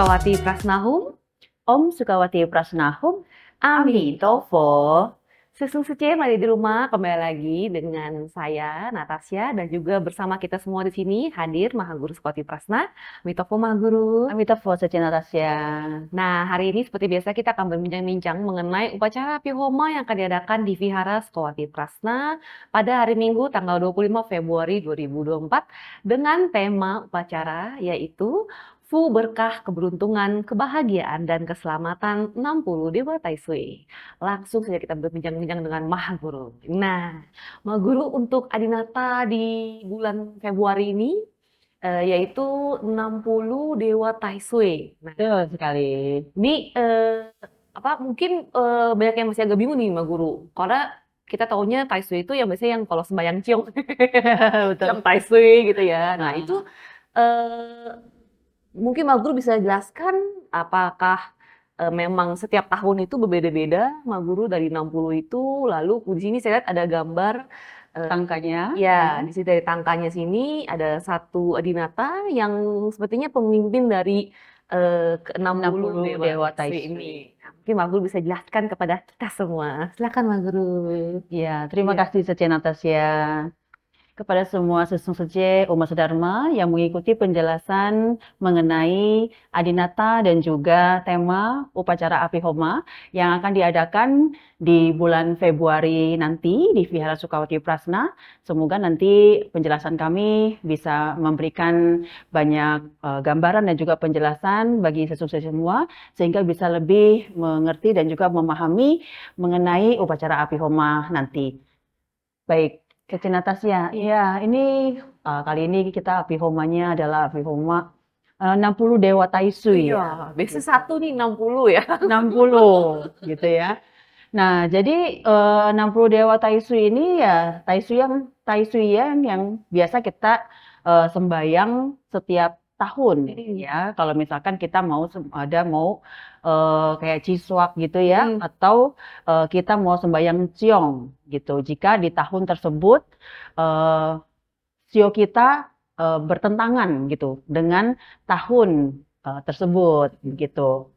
Sukawati Prasnahum, Om Sukawati Prasnahum, Amitofo. Sesung Suci masih di rumah, kembali lagi dengan saya, Natasha, dan juga bersama kita semua di sini hadir Mahaguru Sukawati Prasna, Amitofo Mahaguru. Amitofo Suci Natasha. Nah, hari ini seperti biasa kita akan berbincang-bincang mengenai upacara api homa yang akan diadakan di Vihara Sukawati Prasna pada hari Minggu tanggal 25 Februari 2024 dengan tema upacara yaitu Fu berkah keberuntungan, kebahagiaan, dan keselamatan 60 Dewa Tai Sui. Langsung saja kita berbincang-bincang dengan Mahaguru. Nah, Mahaguru untuk Adinata di bulan Februari ini yaitu 60 Dewa Tai Sui. Nah, Betul sekali. ini mungkin banyak yang masih agak bingung nih Mahaguru. Karena kita taunya Tai Sui itu yang biasanya yang kalau sembahyang ciong, Betul. ciong Tai Sui gitu ya. Nah, Nah. itu mungkin Mahaguru bisa jelaskan apakah memang setiap tahun itu berbeda-beda Mahaguru dari 60 itu, lalu di sini saya lihat ada gambar Tangkanya. ya, di sini dari tangkanya sini ada satu Adinata yang sepertinya pemimpin dari ke-60 Dewa Tai Sui Sui. ini. Nah, mungkin Mahaguru bisa jelaskan kepada kita semua. Silakan Mahaguru. Ya, terima Iya. kasih Suci Natasha. Kepada semua sesung Suci umat Dharma yang mengikuti penjelasan mengenai Adinata dan juga tema upacara api homa yang akan diadakan di bulan Februari nanti di Vihara Sukawati Prasna. Semoga nanti penjelasan kami bisa memberikan banyak gambaran dan juga penjelasan bagi sesung Suci semua sehingga bisa lebih mengerti dan juga memahami mengenai upacara api homa nanti. Baik. Suci Natasha, ya ini kali ini kita api homanya adalah api homa 60 Dewa Tai Sui. Iya, biasanya satu nih 60 ya. 60 gitu ya. Nah, jadi 60 Dewa Tai Sui ini ya Tai Sui yang biasa kita sembahyang setiap tahun ya. Kalau misalkan kita mau kayak Ciswak gitu ya, atau kita mau sembahyang Ciong gitu. Jika di tahun tersebut sio kita bertentangan gitu dengan tahun tersebut gitu.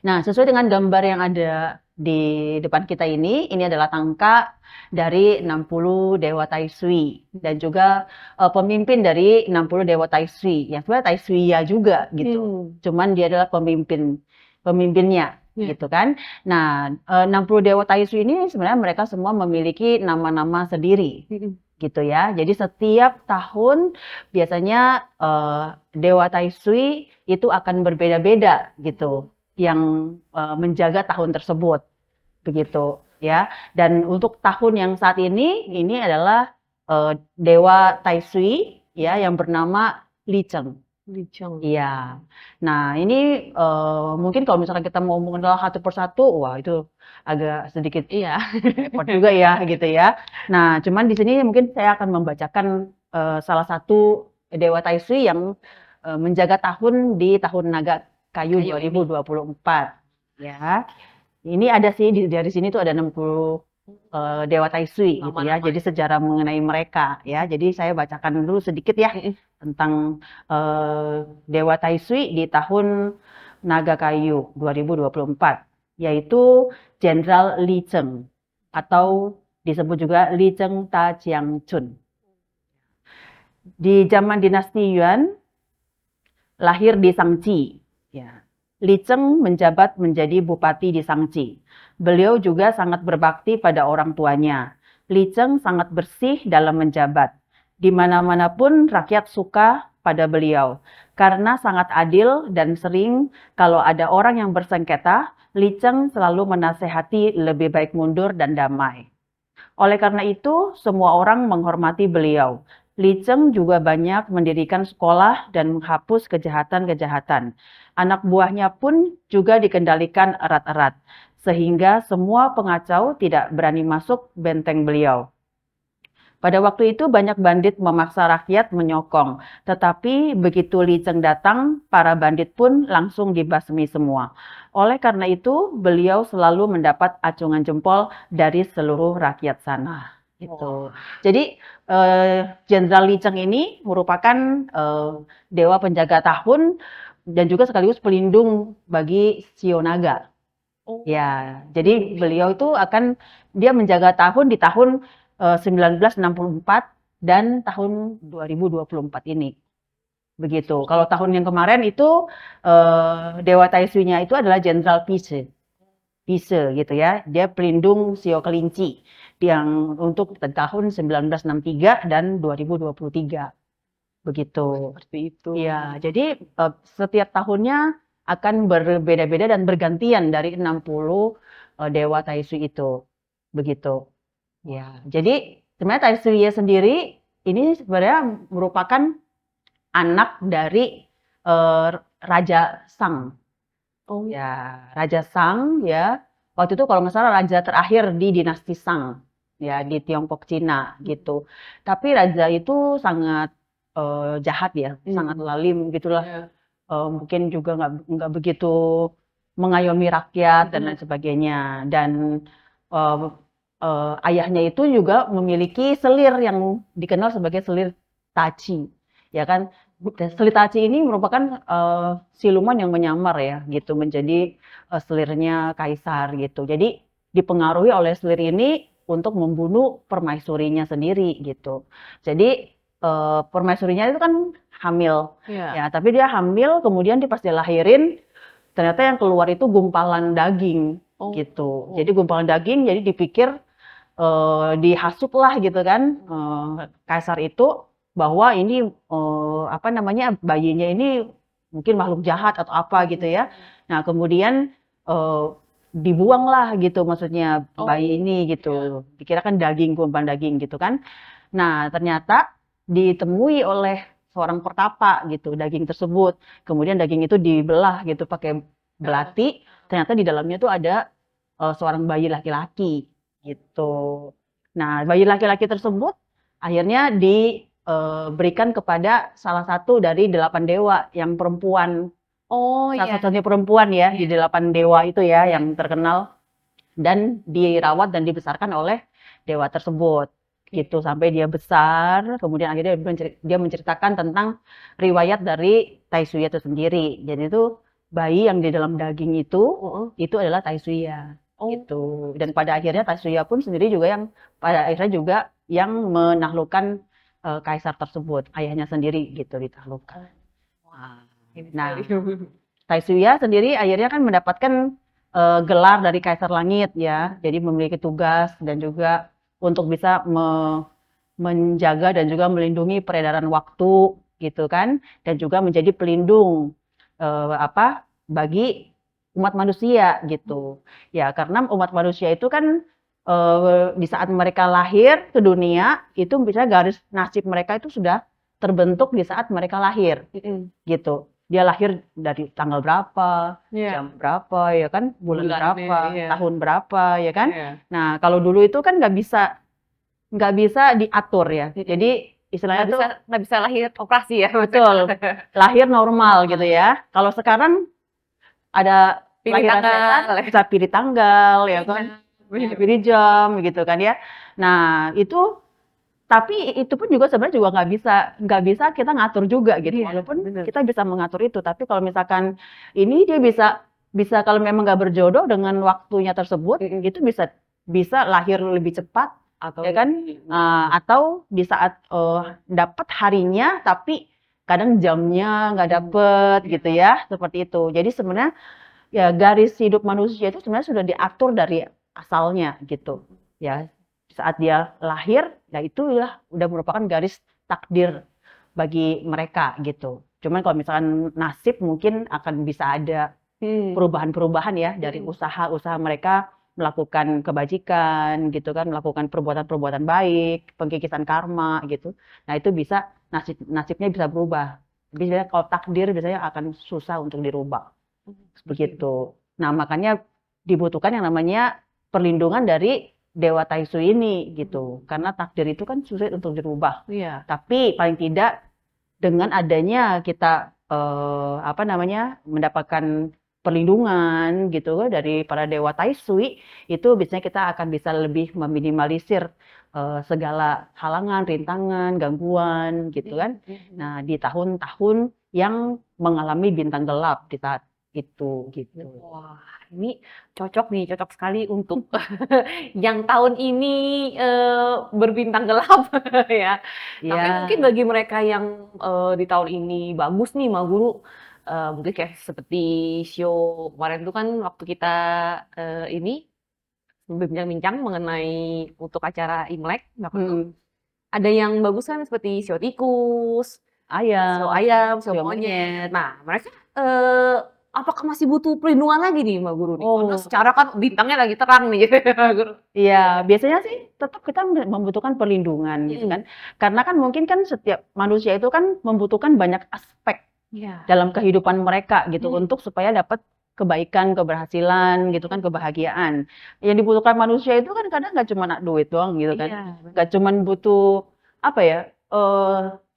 Nah, sesuai dengan gambar yang ada di depan kita ini adalah tangka dari 60 Dewa Tai Sui dan juga pemimpin dari 60 Dewa Tai Sui. Yang sebenarnya Tai Sui ya juga gitu. Cuman dia adalah pemimpinnya gitu kan. Nah, 60 Dewa Tai Sui ini sebenarnya mereka semua memiliki nama-nama sendiri. Gitu ya. Jadi setiap tahun biasanya Dewa Tai Sui itu akan berbeda-beda gitu yang menjaga tahun tersebut begitu ya. Dan untuk tahun yang saat ini adalah Dewa Tai Sui ya yang bernama Li Cheng. Iya. Nah, ini mungkin kalau misalkan kita mau mengenal satu persatu, wah itu agak sedikit repot juga ya gitu ya. Nah, cuman di sini mungkin saya akan membacakan salah satu Dewa Tai Sui yang menjaga tahun di tahun Naga Kayu 2024 ya. Ini ada sih dari sini tuh ada 60 Dewa Tai Sui gitu ya. Jadi sejarah mengenai mereka ya. Jadi saya bacakan dulu sedikit ya tentang Dewa Tai Sui di tahun Naga Kayu 2024 yaitu Jenderal Li Cheng atau disebut juga Li Cheng Ta Jiang Chun. Di zaman dinasti Yuan lahir di Shangji. Ya. Li Cheng menjabat menjadi bupati di Shangji. Beliau juga sangat berbakti pada orang tuanya. Li Cheng sangat bersih dalam menjabat. Di mana-mana pun rakyat suka pada beliau. Karena sangat adil dan sering kalau ada orang yang bersengketa, Li Cheng selalu menasehati lebih baik mundur dan damai. Oleh karena itu, semua orang menghormati beliau. Li Cheng juga banyak mendirikan sekolah dan menghapus kejahatan-kejahatan. Anak buahnya pun juga dikendalikan erat-erat, sehingga semua pengacau tidak berani masuk benteng beliau. Pada waktu itu banyak bandit memaksa rakyat menyokong, tetapi begitu Li Cheng datang, para bandit pun langsung dibasmi semua. Oleh karena itu, beliau selalu mendapat acungan jempol dari seluruh rakyat sana. Gitu. Jadi Jenderal Li Cheng ini merupakan dewa penjaga tahun dan juga sekaligus pelindung bagi shio naga. Oh, Ya, jadi beliau itu dia menjaga tahun di tahun 1964 dan tahun 2024 ini. Begitu. Kalau tahun yang kemarin itu Dewa Taisunya itu adalah Jenderal Pise. Pise gitu ya. Dia pelindung Shio Kelinci yang untuk tahun 1963 dan 2023. Begitu. seperti itu. Iya, jadi setiap tahunnya akan berbeda-beda dan bergantian dari 60 dewa Taisui itu. Begitu. Ya, jadi sebenarnya Taisui sendiri ini sebenarnya merupakan anak dari Raja Sang. Oh, Ya, Raja Sang ya. Waktu itu kalau nggak salah raja terakhir di dinasti Sang ya di Tiongkok Cina gitu. Tapi raja itu sangat jahat ya, sangat lalim gitulah. ya. Mungkin juga nggak begitu mengayomi rakyat dan lain sebagainya. Dan eh, ayahnya itu juga memiliki selir yang dikenal sebagai selir taci, ya kan? Selir taci ini merupakan siluman yang menyamar ya, gitu menjadi selirnya kaisar gitu. Jadi dipengaruhi oleh selir ini untuk membunuh permaisurinya sendiri gitu. Jadi permaisurinya itu kan hamil. Iya. Ya, tapi dia hamil, kemudian pas dia lahirin, ternyata yang keluar itu gumpalan daging, Oh. gitu. Jadi gumpalan daging, jadi dipikir dihasutlah gitu kan kaisar itu bahwa ini apa namanya bayinya ini mungkin makhluk jahat atau apa gitu ya. Nah kemudian dibuanglah gitu maksudnya Oh, bayi ini gitu. Dikirakan daging gumpalan daging gitu kan. Nah ternyata ditemui oleh seorang pertapa gitu daging tersebut. Kemudian daging itu dibelah gitu pakai belati. Ternyata di dalamnya tuh ada seorang bayi laki-laki gitu. Nah, bayi laki-laki tersebut akhirnya diberikan kepada salah satu dari 8 dewa yang perempuan. Oh Salah iya. satunya perempuan ya di 8 dewa itu ya yang terkenal dan dirawat dan dibesarkan oleh dewa tersebut. Gitu sampai dia besar, kemudian akhirnya dia menceritakan tentang riwayat dari Taisuya itu sendiri. Jadi itu bayi yang di dalam daging itu adalah Taisuya Oh. gitu. Dan pada akhirnya Taisuya pun sendiri juga yang pada akhirnya juga yang menaklukkan kaisar tersebut, ayahnya sendiri gitu ditaklukkan. Wah. Nah, Taisuya sendiri akhirnya kan mendapatkan gelar dari Kaisar Langit ya. Jadi memiliki tugas dan juga untuk bisa menjaga dan juga melindungi peredaran waktu gitu kan dan juga menjadi pelindung bagi umat manusia gitu. Ya, karena umat manusia itu kan di saat mereka lahir ke dunia itu bisa garis nasib mereka itu sudah terbentuk di saat mereka lahir gitu. Dia lahir dari tanggal berapa, jam berapa, ya kan, bulan berapa, tahun berapa, ya kan. Nah, kalau dulu itu kan nggak bisa diatur ya. Jadi istilahnya tuh nggak bisa lahir operasi ya. betul, lahir normal gitu ya. Kalau sekarang ada Pilih lahiran tanggal. setan, bisa pilih tanggal, ya kan, pilih jam, gitu kan ya. Nah, tapi itu pun juga sebenarnya juga nggak bisa kita ngatur juga gitu. Iya, Walaupun bener. kita bisa mengatur itu, tapi kalau misalkan ini dia bisa kalau memang nggak berjodoh dengan waktunya tersebut, itu bisa lahir lebih cepat, Atau ya kan? Atau di saat dapat harinya, tapi kadang jamnya nggak dapet gitu ya, seperti itu. Jadi sebenarnya ya garis hidup manusia itu sebenarnya sudah diatur dari asalnya gitu, ya. Saat dia lahir, ya itu udah merupakan garis takdir bagi mereka gitu. Cuman kalau misalkan nasib mungkin akan bisa ada perubahan-perubahan ya dari usaha-usaha mereka melakukan kebajikan gitu kan, melakukan perbuatan-perbuatan baik, pengkikisan karma gitu. Nah, itu bisa nasibnya bisa berubah. Tapi biasanya kalau takdir biasanya akan susah untuk dirubah. Begitu. Nah, makanya dibutuhkan yang namanya perlindungan dari Dewa Taisu ini gitu. Karena takdir itu kan sulit untuk dirubah. Iya. Tapi paling tidak dengan adanya kita mendapatkan perlindungan gitu dari para dewa Taisui, itu biasanya kita akan bisa lebih meminimalisir segala halangan, rintangan, gangguan gitu kan. Nah, di tahun-tahun yang mengalami bintang gelap di saat itu gitu. Wah, ini cocok sekali untuk yang tahun ini berbintang gelap ya. Tapi mungkin Ya, bagi mereka yang di tahun ini bagus nih, Ma Guru, mungkin kayak seperti show kemarin itu kan waktu kita ini berbincang-bincang mengenai untuk acara Imlek, ada yang bagus kan seperti show tikus, show ayam, ayam, show sio monyet. monyet. Nah, mereka apakah masih butuh perlindungan lagi nih, Mbak Guru nih? Karena Oh, secara kan bintangnya lagi terang nih, Mbak Guru. iya, biasanya sih tetap kita membutuhkan perlindungan gitu Mm-mm. kan. Karena kan mungkin kan setiap manusia itu kan membutuhkan banyak aspek Iya. dalam kehidupan mereka gitu Mm. untuk supaya dapat kebaikan, keberhasilan gitu kan, kebahagiaan. Yang dibutuhkan manusia itu kan kadang nggak cuma duit doang gitu kan. Iya, benar. Nggak cuma butuh apa ya,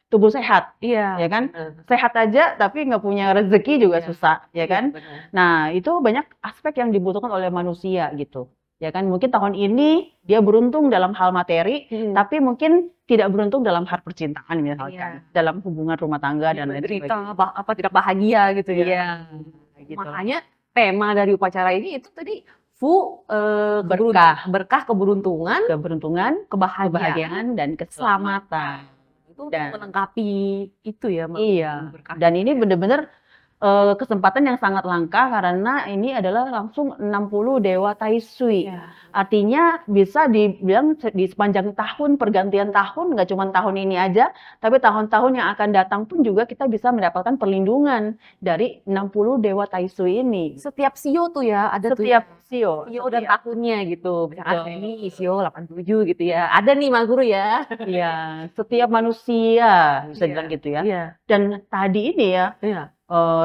tubuh sehat, Iya, ya kan? benar. Sehat aja tapi nggak punya rezeki juga Iya, susah, ya iya, kan? benar. Nah, itu banyak aspek yang dibutuhkan oleh manusia gitu. Ya kan, mungkin tahun ini dia beruntung dalam hal materi, Mm. tapi mungkin tidak beruntung dalam hal percintaan Iya. misalkan, dalam hubungan rumah tangga Dia dan lain menderita, sebagainya. apa tidak bahagia gitu ya. Iya, gitu. Makanya tema dari upacara ini itu tadi Berkah, berkah, keberuntungan, keberuntungan, kebahagiaan, kebahagiaan, dan keselamatan. keselamatan. Itu untuk Dan melengkapi itu ya, Mbak, iya, berkah. dan ini benar-benar kesempatan yang sangat langka karena ini adalah langsung 60 dewa Tai Sui. Iya. Artinya bisa dibilang di sepanjang tahun, pergantian tahun, nggak cuma tahun ini aja, tapi tahun-tahun yang akan datang pun juga kita bisa mendapatkan perlindungan dari 60 dewa Tai Sui ini. Setiap sio tuh ya, ada tuh Setiap ya. sio, Sio dan setiap, tahunnya gitu. Misalkan betul. saya ini sio 87 gitu ya. Ada nih, Mas Guru ya. Iya, setiap manusia bisa Iya. bilang gitu ya. Iya. Dan tadi ini ya, Iya.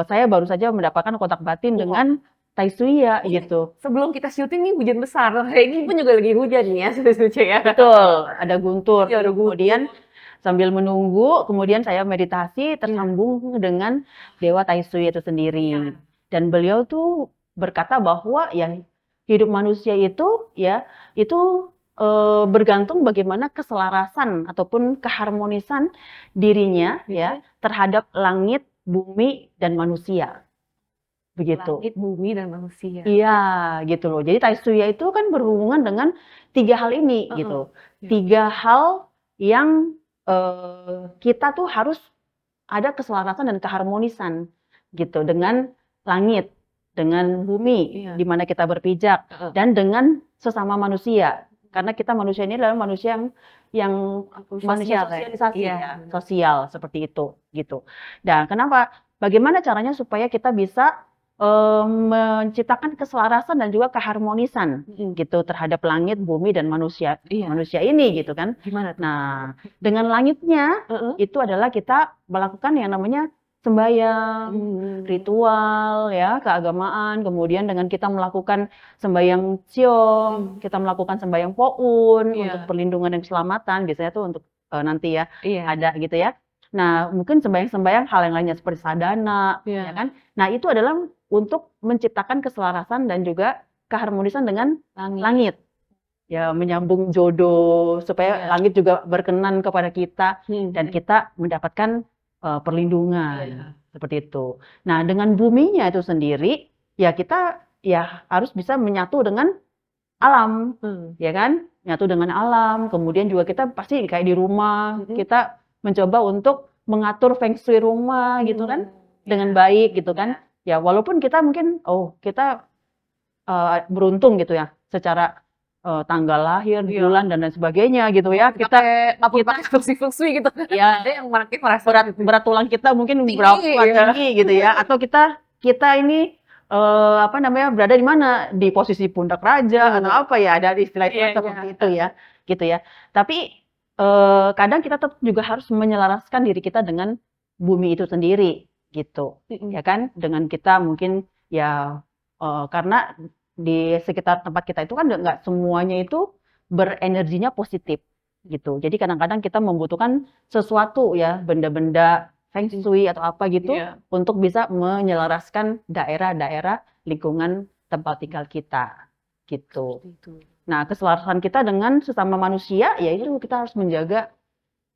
saya baru saja mendapatkan kontak batin Wah. dengan Tai Suya Iya. gitu. Sebelum kita syuting nih hujan besar. Ini pun juga lagi hujan nih ya, Suci ya. Betul, ada guntur. Iya, ada guntur. Kemudian sambil menunggu, kemudian saya meditasi tersambung dengan Dewa Tai Suya itu sendiri. Iya. Dan beliau tuh berkata bahwa ya hidup manusia itu ya itu bergantung bagaimana keselarasan ataupun keharmonisan dirinya ya terhadap langit, bumi, dan manusia. Begitu. Langit, bumi, dan manusia. Iya, gitu loh. Jadi Tai Suya itu kan berhubungan dengan 3 hal ini gitu. Iya. 3 hal yang kita tuh harus ada keselarasan dan keharmonisan gitu dengan langit, dengan bumi Iya. di mana kita berpijak, dan dengan sesama manusia. Karena kita manusia ini adalah manusia yang manusia Sosial ya. sosialisasi Iya. ya, sosial seperti itu gitu. Dan kenapa? Bagaimana caranya supaya kita bisa menciptakan keselarasan dan juga keharmonisan gitu terhadap langit, bumi, dan manusia Iya. manusia ini gitu kan. Gimana tuh? Nah, dengan langitnya itu adalah kita melakukan yang namanya sembahyang, ritual ya, keagamaan, kemudian dengan kita melakukan sembahyang ciong, kita melakukan sembahyang poun Iya. untuk perlindungan dan keselamatan, biasanya tuh untuk nanti ya Iya. ada gitu ya. Nah, mungkin sembahyang-sembahyang hal yang lainnya seperti sadhana, Iya. ya kan? Nah, itu adalah untuk menciptakan keselarasan dan juga keharmonisan dengan langit. Ya, menyambung jodoh supaya Iya. langit juga berkenan kepada kita dan Iya. kita mendapatkan perlindungan. Iya. Seperti itu. Nah, dengan buminya itu sendiri, ya kita ya harus bisa menyatu dengan alam, ya kan? Menyatu dengan alam. Kemudian juga kita pasti kayak di rumah, kita mencoba untuk mengatur feng shui rumah gitu kan dengan baik gitu kan. Ya, walaupun kita mungkin kita beruntung gitu ya secara tanggal lahir, Iya. bulan, dan lain sebagainya gitu ya. Kita Kita pakai feng shui gitu. ya Ada yang makin merasa berat tulang kita mungkin tinggi, berapa ya. tinggi gitu ya, atau kita ini apa namanya berada di mana, di posisi pundak raja atau apa ya, ada istilah-istilah Iya, seperti iya. itu ya, gitu ya. Tapi kadang kita tetap juga harus menyelaraskan diri kita dengan bumi itu sendiri gitu, ya kan? Dengan kita mungkin ya karena di sekitar tempat kita itu kan nggak semuanya itu berenerginya positif gitu. Jadi kadang-kadang kita membutuhkan sesuatu ya, benda-benda feng shui atau apa gitu Iya. untuk bisa menyelaraskan daerah-daerah lingkungan tempat tinggal kita gitu. Itu. Nah, keselarasan kita dengan sesama manusia yaitu kita harus menjaga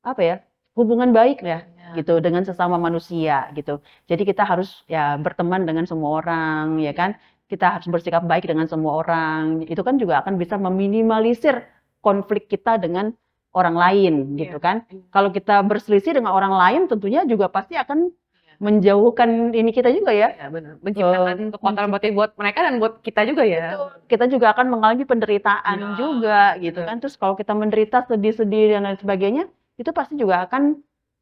apa ya, hubungan baik ya. Ya. gitu dengan sesama manusia gitu. Jadi kita harus ya berteman dengan semua orang ya kan. Kita harus bersikap baik dengan semua orang. Itu kan juga akan bisa meminimalisir konflik kita dengan orang lain gitu Iya. kan. Kalau kita berselisih dengan orang lain tentunya juga pasti akan menjauhkan ini kita juga ya. Iya, benar. Menciptakan kekuatan mencipt- buat mereka dan buat kita juga ya. Betul. Kita juga akan mengalami penderitaan Iya, juga gitu benar. kan. Terus kalau kita menderita sedih-sedih dan lain sebagainya, itu pasti juga akan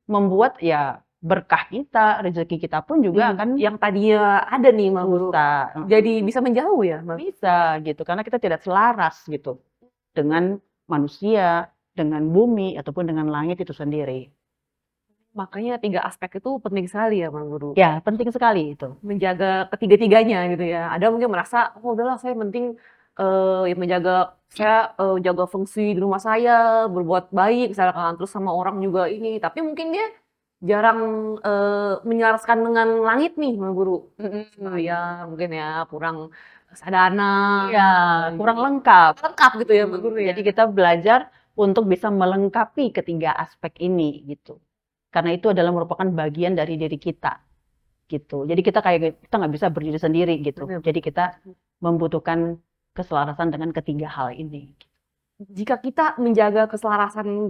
membuat ya berkah kita, rezeki kita pun juga akan Yang tadinya ada nih Mak Guru, rusak. jadi bisa menjauh ya, Mak? Bisa gitu karena kita tidak selaras gitu dengan manusia, dengan bumi ataupun dengan langit itu sendiri. Makanya 3 aspek itu penting sekali ya, Mak Guru. Ya, penting sekali itu. Menjaga ketiga-tiganya gitu ya. Ada mungkin merasa, oh udahlah saya penting ya menjaga saya jaga fungsi di rumah saya, berbuat baik misalkan, terus sama orang juga ini. Tapi mungkin dia jarang menyelaraskan dengan langit nih, Mak Guru. Saya mungkin ya kurang sadana, Iya, kurang lengkap. lengkap gitu ya, Mak Guru ya. Jadi kita belajar untuk bisa melengkapi ketiga aspek ini gitu. Karena itu adalah merupakan bagian dari diri kita gitu. Jadi kita nggak bisa berdiri sendiri gitu. Benar. Jadi kita membutuhkan keselarasan dengan ketiga hal ini. Jika kita menjaga keselarasan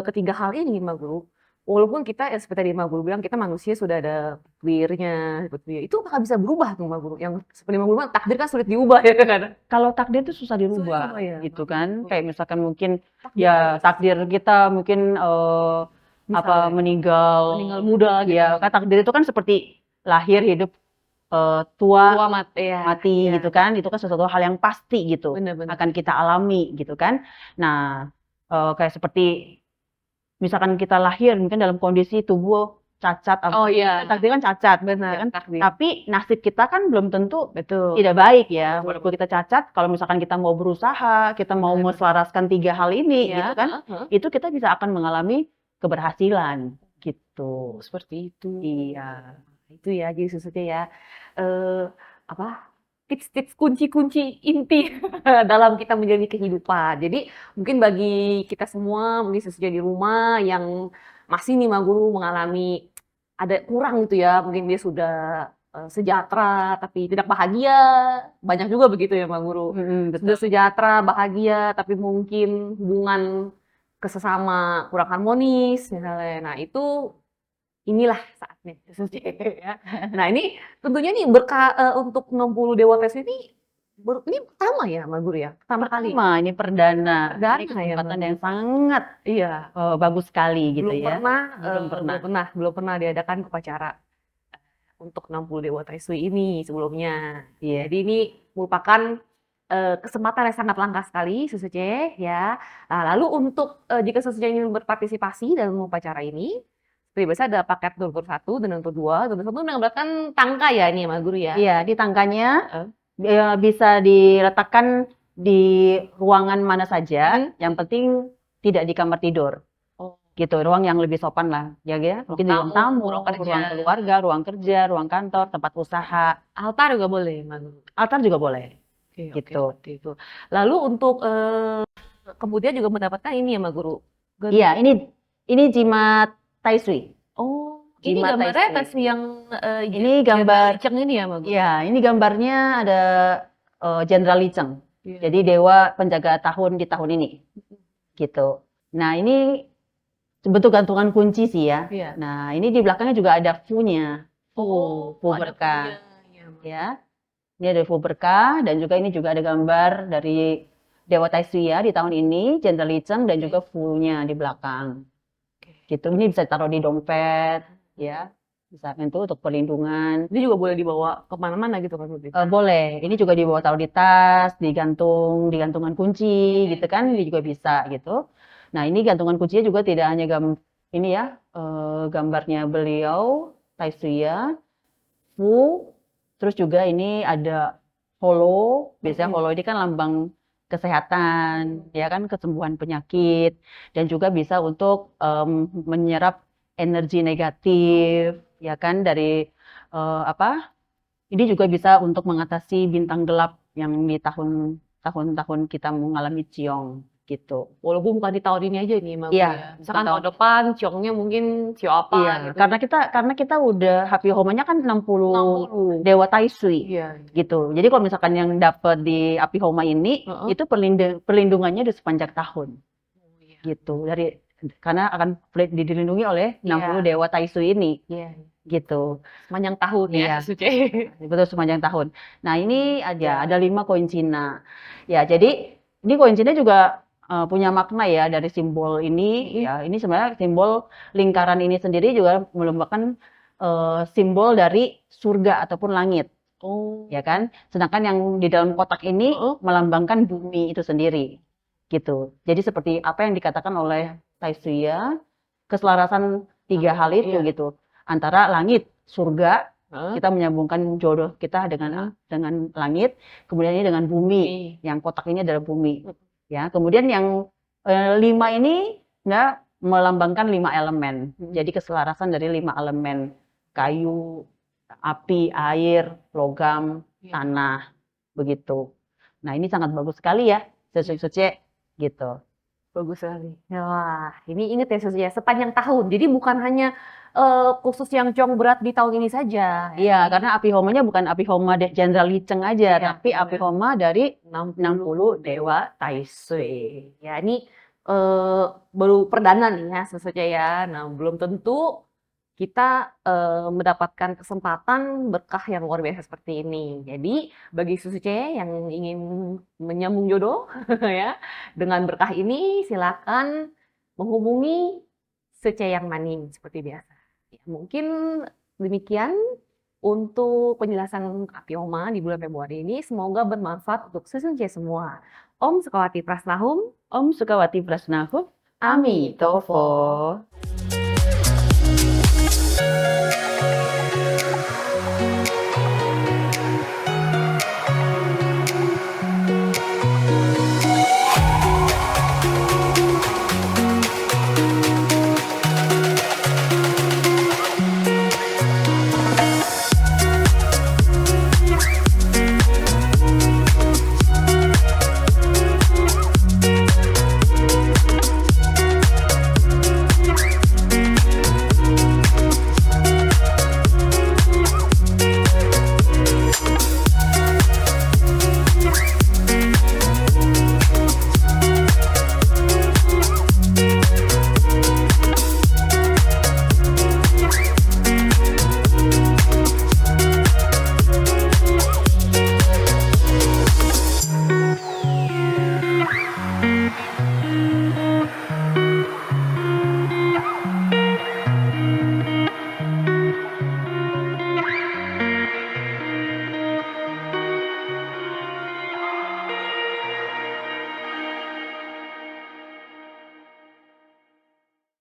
ketiga hal ini, Mak Guru, walaupun kita ya seperti tadi Mak Guru bilang kita manusia sudah ada takdirnya, seperti itu bakal bisa berubah tuh Mak Guru. Yang seperti Mak Guru bilang takdir kan sulit diubah ya kan? Kalau takdir itu susah dirubah Susah ya. gitu kan. Kayak misalkan mungkin Takdir ya takdir kita mungkin Misalnya, meninggal muda gitu. ya kan takdir itu kan seperti lahir hidup tua Tua mati ya. mati Iya. gitu kan, itu kan sesuatu hal yang pasti gitu Benar-benar. akan kita alami gitu kan. Nah kayak seperti misalkan kita lahir mungkin dalam kondisi tubuh cacat, Oh iya. takdir kan cacat, Benar. ya kan? Takdir. Tapi nasib kita kan belum tentu Betul. tidak baik ya, Betul. walaupun kita cacat. Kalau misalkan kita mau berusaha, kita mau Benar. meselaraskan tiga hal ini Iya, gitu kan, itu kita bisa akan mengalami keberhasilan gitu. seperti itu. Iya. Itu ya, jadi susahnya ya. Apa? Tips-tips kunci-kunci inti dalam kita menjalani kehidupan. Jadi mungkin bagi kita semua, mungkin khususnya di rumah yang masih nih Mak Guru mengalami ada kurang gitu ya, mungkin dia sudah sejahtera tapi tidak bahagia, banyak juga begitu ya Mak Guru. Betul. Sudah sejahtera, bahagia, tapi mungkin hubungan kesesama kurang harmonis misalnya. Nah itu inilah saatnya ya. Nah ini tentunya nih untuk 60 Dewa Tes ini ini pertama ya Mak Guru ya? Pertama kali? Ini perdana. Perdana Ini ya, kesempatan Mbak. yang sangat Iya. bagus sekali gitu Belum ya. pernah, Belum pernah. belum pernah diadakan upacara untuk 60 Dewa Taisui ini sebelumnya. Iya. Jadi ini merupakan kesempatan yang sangat langka sekali, Susuce ya. Nah, lalu untuk jika Susuce ingin berpartisipasi dalam upacara ini, seperti biasa ada paket Downtur 1 dan Downtur 2. Downtur 1 menggambarkan tangka ya ini ya, Mak Guru ya? Iya, di tangkanya bisa diletakkan di ruangan mana saja, yang penting tidak di kamar tidur. Gitu, ruang yang lebih sopan lah, ya, mungkin di ruang tamu, ruang kerja. ruang keluarga, ruang kerja, ruang kantor, tempat usaha. Altar juga boleh, Mak Guru? Altar juga boleh. Oke, Gitu. seperti itu. Lalu untuk kemudian juga mendapatkan ini ya, Mak Guru? Iya, ini jimat Taisui. Oh, ini Jimat gambarnya Taisui. versi yang Ini gambar Liceng ini ya, Mak Guru? Iya, ini gambarnya ada Jenderal Liceng. Iya. Jadi dewa penjaga tahun di tahun ini. Gitu. Nah, ini bentuk gantungan kunci sih ya. Iya. Nah, ini di belakangnya juga ada Fu-nya. Fu ada berkah. punya. Ya. Ini ada Fu berkah dan juga ini juga ada gambar dari Dewa Taisui ya di tahun ini, Jenderal Liceng dan juga Fu-nya di belakang. Gitu. Ini bisa taruh di dompet ya. Bisa itu untuk perlindungan. Ini juga boleh dibawa kemana-mana gitu kan? Boleh. Ini juga dibawa taruh di tas, di gantungan kunci gitu kan. Ini juga bisa gitu. Nah, ini gantungan kuncinya juga tidak hanya ini ya, gambarnya beliau, Taisui ya, Fu, terus juga ini ada holo. Biasanya holo ini kan lambang kesehatan, ya kan, kesembuhan penyakit, dan juga bisa untuk menyerap energi negatif, ya kan, dari ini juga bisa untuk mengatasi bintang gelap yang di tahun-tahun kita mengalami ciong. gitu. Walaupun bukan di tahun ini aja nih Mbak Bu Iya, ya. Misalkan betul. tahun depan ciongnya mungkin cio apa Iya, gitu. karena kita udah Happy Homa-nya kan 60 60. Dewa Taisui Iya. gitu. Jadi kalau misalkan yang dapat di Happy Homa ini Heeh. itu perlindungannya di sepanjang tahun Oh, iya. gitu. Karena akan dilindungi oleh 60 Iya. Dewa Taisui ini Iya. gitu. Sepanjang tahun ya Iya. Suce. Betul, sepanjang tahun. Nah, ini Ya. ada 5 koin Cina. Ya, jadi ini koin Cina juga punya makna ya dari simbol ini. Ya, ini sebenarnya simbol lingkaran ini sendiri juga merupakan simbol dari surga ataupun langit, Oh. ya kan? Sedangkan yang di dalam kotak ini melambangkan bumi itu sendiri, gitu. Jadi seperti apa yang dikatakan oleh Tai Suya, keselarasan 3 hal itu Iya. gitu. Antara langit, surga, Heeh. kita menyambungkan jodoh kita dengan langit, kemudian ini dengan bumi, yang kotak ini adalah bumi. Ya, kemudian yang 5 ini ya melambangkan 5 elemen. Jadi keselarasan dari 5 elemen. Kayu, api, air, logam, tanah, begitu. Nah, ini sangat bagus sekali ya, Suce gitu. Bagus sekali. Wah, ini inget ya Suce ya, sepanjang tahun. Jadi bukan hanya khusus yang ciong berat di tahun ini saja. Iya, karena api homanya bukan api homa Jenderal Li Cheng aja, Iya, tapi api homa dari 60 Dewa Taisui. Ya, ini baru perdana nih ya Suce ya. Nah, belum tentu kita mendapatkan kesempatan berkah yang luar biasa seperti ini. Jadi bagi Suce yang ingin menyambung jodoh ya dengan berkah ini, silakan menghubungi Suce yang Mani seperti biasa. Ya, mungkin demikian untuk penjelasan Apioma di bulan Februari ini. Semoga bermanfaat untuk Suce semua. Om Sukawati Prasnahum. Om Sukawati Prasnahum. Amitofo.